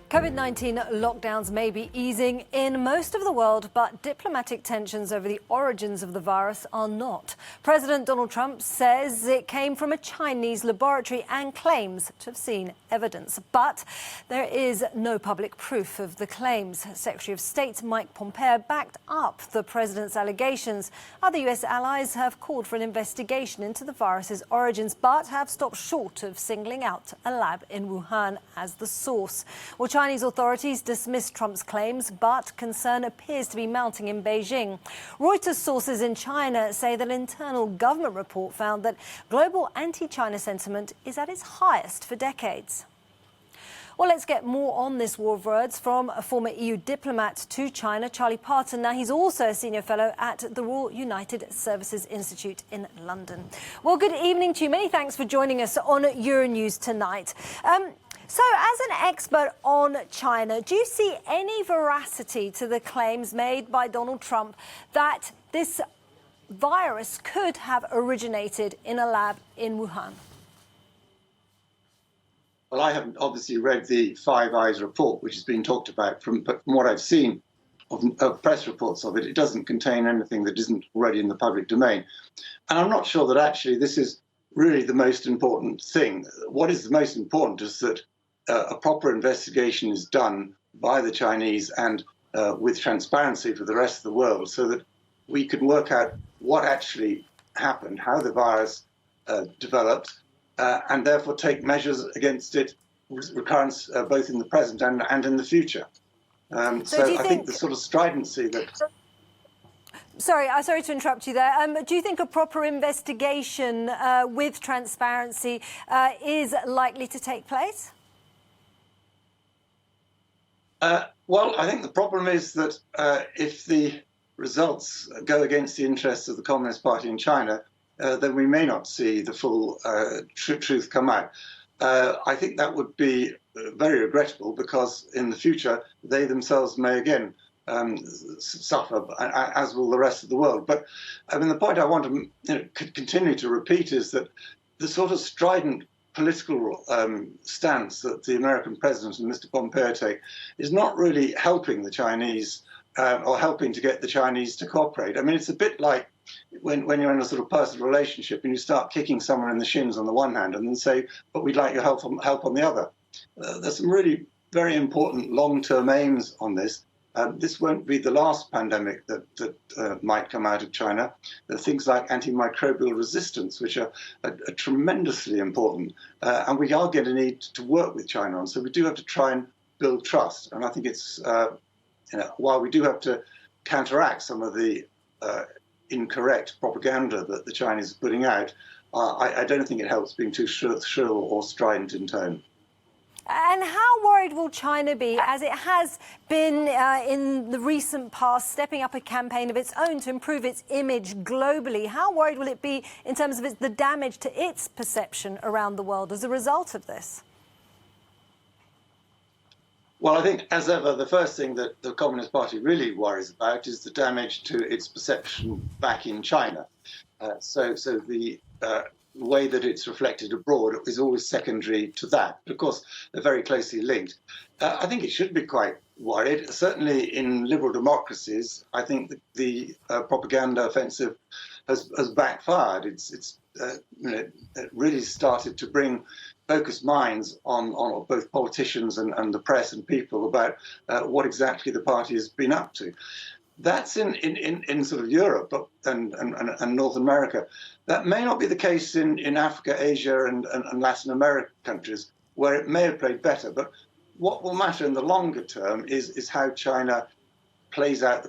COVID-19 lockdowns may be easing in most of the world, but diplomatic tensions over the origins of the virus are not. President Donald Trump says it came from a Chinese laboratory and claims to have seen evidence. But there is no public proof of the claims. Secretary of State Mike Pompeo backed up the president's allegations. Other US allies have called for an investigation into the virus's origins, but have stopped short of singling out a lab in Wuhan as the source. Well, Chinese authorities dismissed Trump's claims, but concern appears to be mounting in Beijing. Reuters sources in China say that an internal government report found that global anti-China sentiment is at its highest for decades. Well, let's get more on this war of words from a former EU diplomat to China, Charlie Parton. Now, he's also a senior fellow at the Royal United Services Institute in London. Well, good evening to you. Many thanks for joining us on Euronews tonight. So, as an expert on China, do you see any veracity to the claims made by Donald Trump that this virus could have originated in a lab in Wuhan? Well, I haven't obviously read the Five Eyes report, which has been talked about, but from what I've seen of press reports of it, it doesn't contain anything that isn't already in the public domain. And I'm not sure that actually this is really the most important thing. What is the most important is that a proper investigation is done by the Chinese and with transparency for the rest of the world, so that we can work out what actually happened, how the virus developed, and therefore take measures against its recurrence both in the present and in the future. So I think the sort of stridency that... Sorry to interrupt you there. Do you think a proper investigation with transparency is likely to take place? Well, I think the problem is that if the results go against the interests of the Communist Party in China, then we may not see the full truth come out. I think that would be very regrettable, because in the future they themselves may again suffer, as will the rest of the world. But I mean, the point I want to continue to repeat is that the sort of strident political stance that the American president and Mr. Pompeo take is not really helping the Chinese or helping to get the Chinese to cooperate. I mean, it's a bit like when you're in a sort of personal relationship and you start kicking someone in the shins on the one hand and then say, but we'd like your help on the other. There's some really very important long-term aims on this. This won't be the last pandemic that might come out of China. There are things like antimicrobial resistance, which are tremendously important, and we are going to need to work with China on. So we do have to try and build trust. And I think it's, while we do have to counteract some of the incorrect propaganda that the Chinese are putting out, I don't think it helps being too shrill or strident in tone. And how worried will China be, as it has been in the recent past, stepping up a campaign of its own to improve its image globally? How worried will it be in terms of the damage to its perception around the world as a result of this? Well, I think, as ever, the first thing that the Communist Party really worries about is the damage to its perception back in China. So the way that it's reflected abroad is always secondary to that. But of course, they're very closely linked. I think it should be quite worried. Certainly in liberal democracies, I think the propaganda offensive has backfired. It's it really started to bring focused minds on both politicians and the press and people about what exactly the party has been up to. That's in sort of Europe and North America. That may not be the case in Africa, Asia, and Latin American countries, where it may have played better. But what will matter in the longer term is how China plays out the